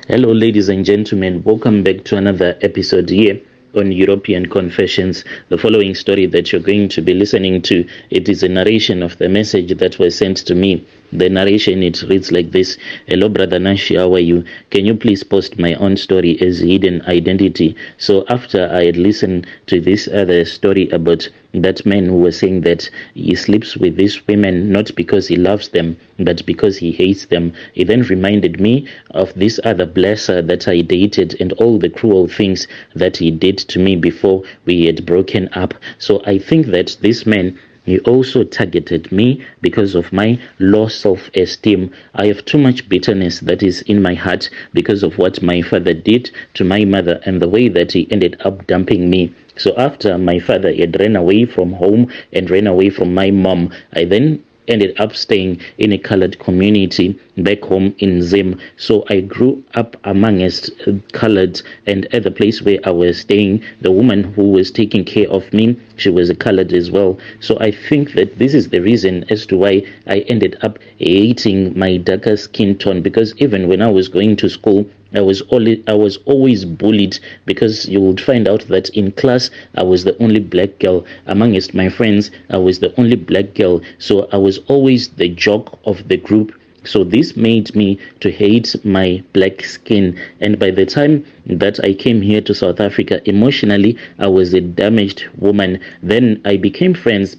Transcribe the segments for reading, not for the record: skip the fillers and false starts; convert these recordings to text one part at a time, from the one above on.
Hello, ladies and gentlemen. Welcome back to another episode here on European Confessions. The following story that you're going to be listening to, it is a narration of the message that was sent to me. The narration, it reads like this. Hello, Brother Nashi, how are you? Can you please post my own story as hidden identity? So after I had listened to this other story about that man who was saying that he sleeps with these women not because he loves them, but because he hates them, he then reminded me of this other blesser that I dated and all the cruel things that he did to me before we had broken up. So I think that this man, he also targeted me because of my low self-esteem. I have too much bitterness that is in my heart because of what my father did to my mother and the way that he ended up dumping me. So after my father had ran away from home and ran away from my mom, I then ended up staying in a colored community back home in Zim. So I grew up amongst colored, and at the place where I was staying, the woman who was taking care of me, she was a colored as well. So I think that this is the reason as to why I ended up hating my darker skin tone, because even when I was going to school, I was always bullied, because you would find out that in class I was the only black girl amongst my friends. I was the only black girl, so I was always the jock of the group. So this made me to hate my black skin, and by the time that I came here to South Africa, emotionally I was a damaged woman. Then I became friends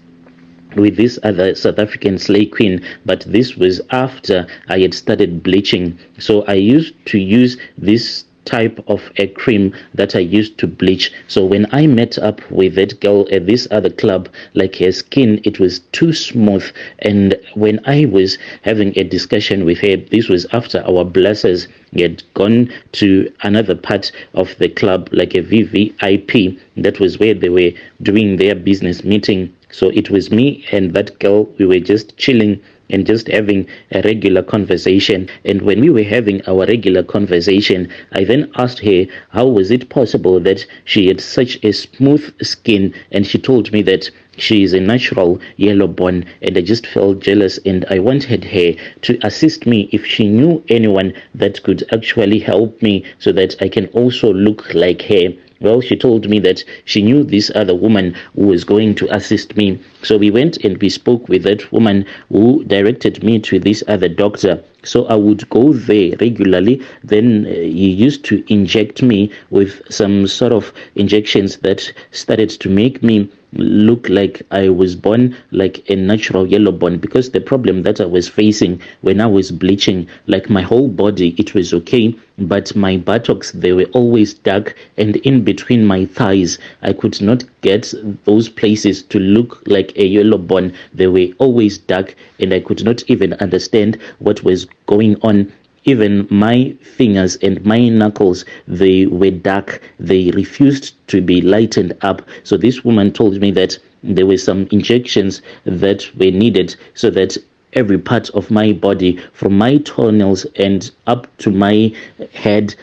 with this other South African slay queen, but this was after I had started bleaching. So I used to use this type of a cream that I used to bleach. So when I met up with that girl at this other club, like her skin, it was too smooth. And when I was having a discussion with her, this was after our blessers had gone to another part of the club, like a VVIP. That was where they were doing their business meeting. So it was me and that girl. We were just chilling and just having a regular conversation. And when we were having our regular conversation, I then asked her how was it possible that she had such a smooth skin, and she told me that she is a natural yellow bone, and I just felt jealous, and I wanted her to assist me if she knew anyone that could actually help me so that I can also look like her. Well, she told me that she knew this other woman who was going to assist me. So we went and we spoke with that woman who directed me to this other doctor. So I would go there regularly. Then he used to inject me with some sort of injections that started to make me look like I was born like a natural yellow bone, because the problem that I was facing when I was bleaching, like my whole body, it was okay, but my buttocks, they were always dark, and in between my thighs, I could not get those places to look like a yellow bone. They were always dark, and I could not even understand what was going on. Even my fingers and my knuckles, they were dark. They refused to be lightened up. So this woman told me that there were some injections that were needed so that every part of my body, from my toenails and up to my head,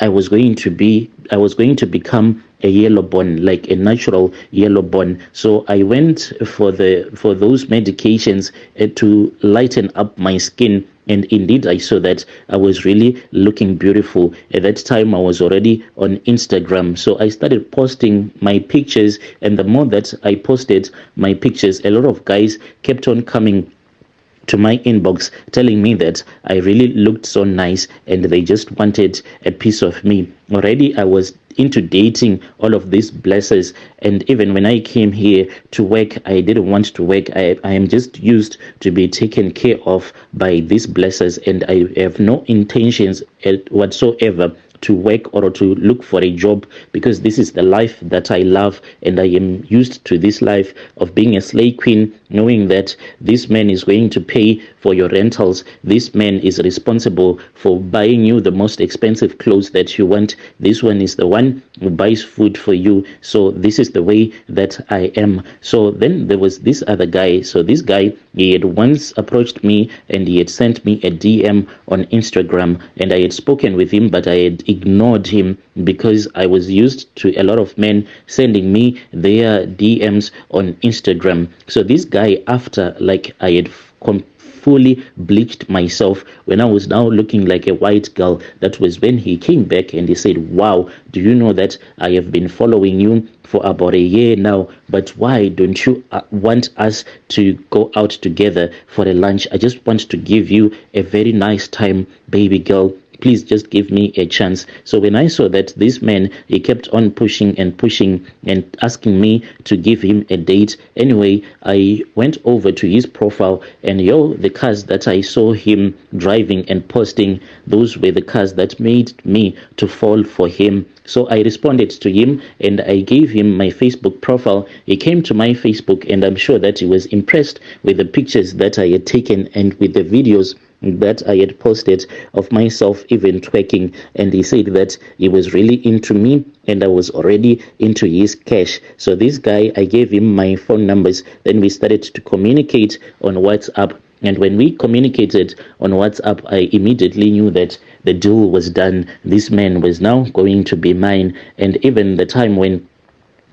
I was going to become a yellow bone, like a natural yellow bone. So I went for those medications to lighten up my skin, and indeed I saw that I was really looking beautiful. At that time I was already on Instagram, so I started posting my pictures, and the more that I posted my pictures, a lot of guys kept on coming to my inbox telling me that I really looked so nice, and they just wanted a piece of me. Already I was into dating all of these blessers, and even when I came here to work, I didn't want to work. I am just used to be taken care of by these blessers, and I have no intentions whatsoever to work or to look for a job, because this is the life that I love, and I am used to this life of being a slave queen, knowing that this man is going to pay for your rentals. This man is responsible for buying you the most expensive clothes that you want. This one is the one who buys food for you. So this is the way that I am. So then there was this other guy. So this guy, he had once approached me, and he had sent me a DM on Instagram, and I had spoken with him, but I had ignored him because I was used to a lot of men sending me their DMs on Instagram. So this guy, after like I had fully bleached myself, when I was now looking like a white girl. That was when he came back and he said, wow, do you know that I have been following you for about a year now, but why don't you want us to go out together for a lunch? I just want to give you a very nice time, baby girl. Please just give me a chance. So when I saw that this man, he kept on pushing and asking me to give him a date. Anyway, I went over to his profile, and the cars that I saw him driving and posting, those were the cars that made me to fall for him. So I responded to him and I gave him my Facebook profile. He came to my Facebook, and I'm sure that he was impressed with the pictures that I had taken and with the videos that I had posted of myself even twerking, and he said that he was really into me and I was already into his cash. So this guy, I gave him my phone numbers, then we started to communicate on WhatsApp. And when we communicated on WhatsApp, I immediately knew that the deal was done. This man was now going to be mine. And even the time when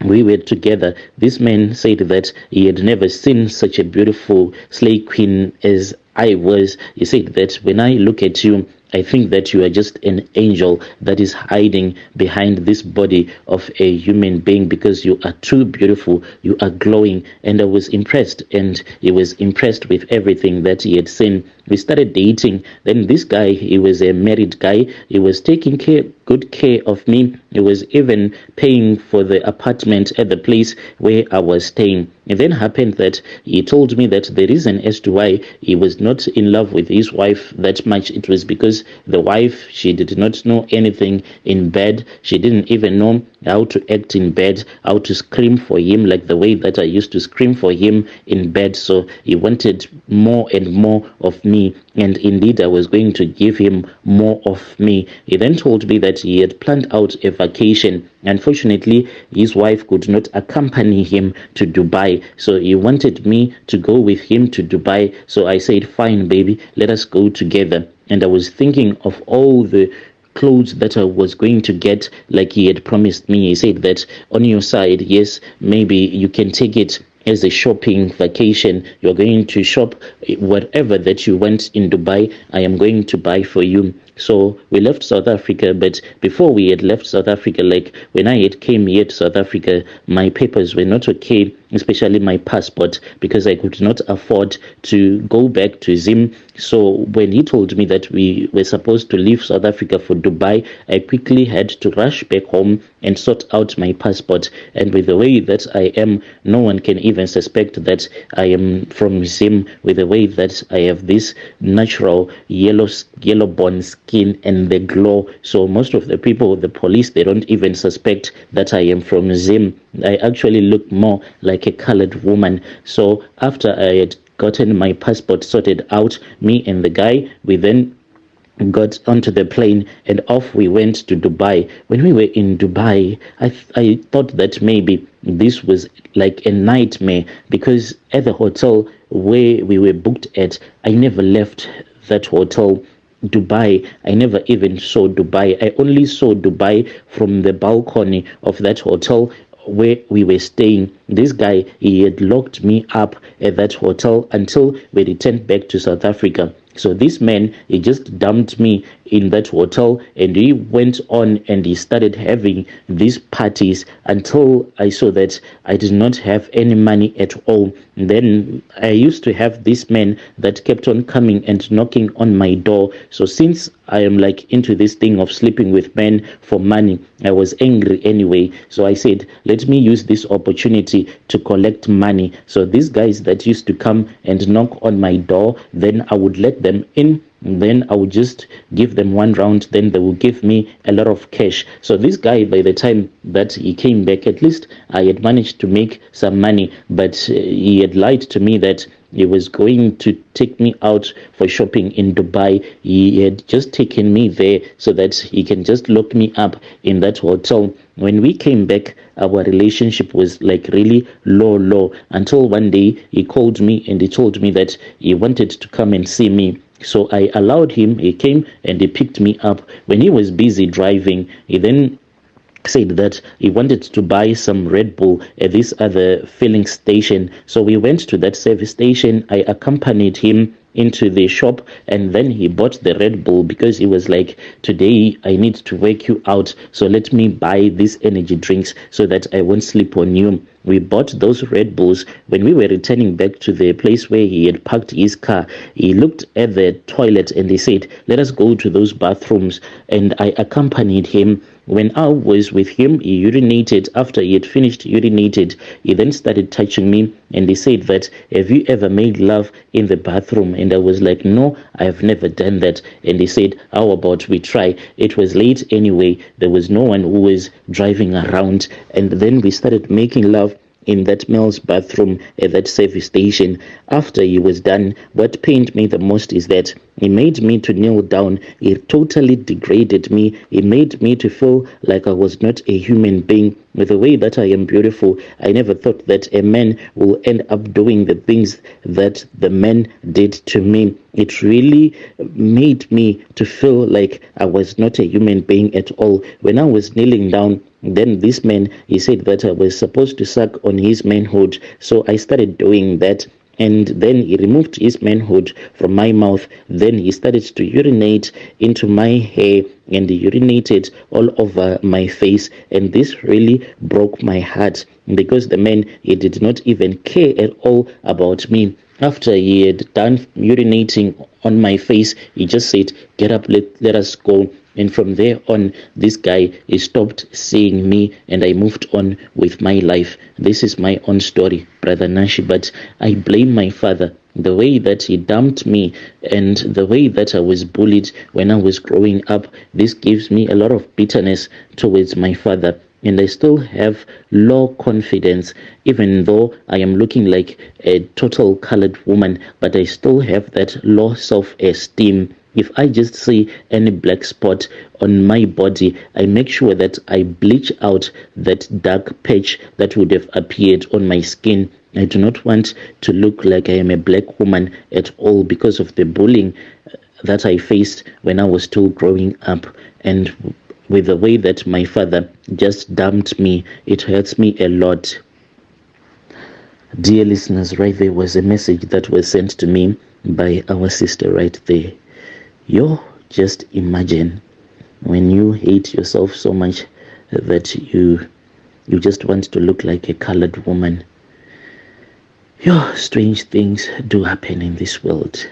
we were together, this man said that he had never seen such a beautiful slay queen as I was. He said that when I look at you, I think that you are just an angel that is hiding behind this body of a human being, because you are too beautiful, you are glowing. And I was impressed, and he was impressed with everything that he had seen. We started dating. Then this guy, he was a married guy. He was taking good care of me. He was even paying for the apartment at the place where I was staying. It then happened that he told me that the reason as to why he was not in love with his wife that much, it was because the wife, she did not know anything in bed. She didn't even know how to act in bed, how to scream for him like the way that I used to scream for him in bed. So he wanted more and more of me, and indeed I was going to give him more of me. He then told me that he had planned out a vacation. Unfortunately, his wife could not accompany him to Dubai, so he wanted me to go with him to Dubai. So I said, fine, baby, let us go together. And I was thinking of all the clothes that I was going to get, like he had promised me. He said that on your side, yes, maybe you can take it as a shopping vacation. You're going to shop whatever that you want in Dubai, I am going to buy for you. So we left South Africa, but before we had left South Africa, like when I had came here to South Africa, my papers were not okay, especially my passport, because I could not afford to go back to Zim. So when he told me that we were supposed to leave South Africa for Dubai, I quickly had to rush back home and sort out my passport. And with the way that I am, no one can even suspect that I am from Zim, with the way that I have this natural yellow bone skin and the glow. So most of the people, the police, they don't even suspect that I am from Zim. I actually look more like a colored woman. So after I had gotten my passport sorted out, me and the guy, we then got onto the plane and off we went to Dubai. When we were in Dubai, I thought that maybe this was like a nightmare, because at the hotel where we were booked at, I never left that hotel. Dubai, I never even saw Dubai. I only saw Dubai from the balcony of that hotel where we were staying. This guy, he had locked me up at that hotel until we returned back to South Africa. So this man, he just dumped me in that hotel, and he went on and he started having these parties until I saw that I did not have any money at all. And then I used to have this man that kept on coming and knocking on my door. So since I am like into this thing of sleeping with men for money, I was angry anyway. So I said, let me use this opportunity to collect money. So these guys that used to come and knock on my door, then I would let them in. Then I would just give them one round, then they will give me a lot of cash. So this guy, by the time that he came back, at least I had managed to make some money, but he had lied to me that he was going to take me out for shopping in Dubai. He had just taken me there so that he can just lock me up in that hotel. When we came back, our relationship was like really low, until one day he called me and he told me that he wanted to come and see me. So I allowed him. He came and he picked me up. When he was busy driving, he then said that he wanted to buy some Red Bull at this other filling station. So we went to that service station. I accompanied him into the shop, and then he bought the Red Bull because he was like, today I need to work you out, so let me buy these energy drinks so that I won't sleep on you. We bought those Red Bulls. When we were returning back to the place where he had parked his car, he looked at the toilet and he said, let us go to those bathrooms. And I accompanied him. When I was with him, he urinated. After he had finished urinated, he then started touching me and he said that, have you ever made love in the bathroom? And I was like, no, I have never done that. And he said, how about we try? It was late anyway. There was no one who was driving around. And then we started making love in that male's bathroom at that service station. After he was done, what pained me the most is that he made me to kneel down. He totally degraded me. He made me to feel like I was not a human being. With the way that I am beautiful, I never thought that a man will end up doing the things that the man did to me. It really made me to feel like I was not a human being at all. When I was kneeling down, then this man, he said that I was supposed to suck on his manhood. So I started doing that. And then he removed his manhood from my mouth. Then he started to urinate into my hair, and he urinated all over my face. And this really broke my heart, because the man, he did not even care at all about me. After he had done urinating on my face, he just said, get up, let us go. And from there on, this guy, he stopped seeing me, and I moved on with my life. This is my own story, Brother Nashi, but I blame my father. The way that he dumped me and the way that I was bullied when I was growing up, this gives me a lot of bitterness towards my father. And I still have low confidence, even though I am looking like a total colored woman, but I still have that low self-esteem. If I just see any black spot on my body, I make sure that I bleach out that dark patch that would have appeared on my skin. I do not want to look like I am a black woman at all, because of the bullying that I faced when I was still growing up. And with the way that my father just dumped me, it hurts me a lot. Dear listeners, right there was a message that was sent to me by our sister right there. Just imagine when you hate yourself so much that you just want to look like a colored woman. Strange things do happen in this world.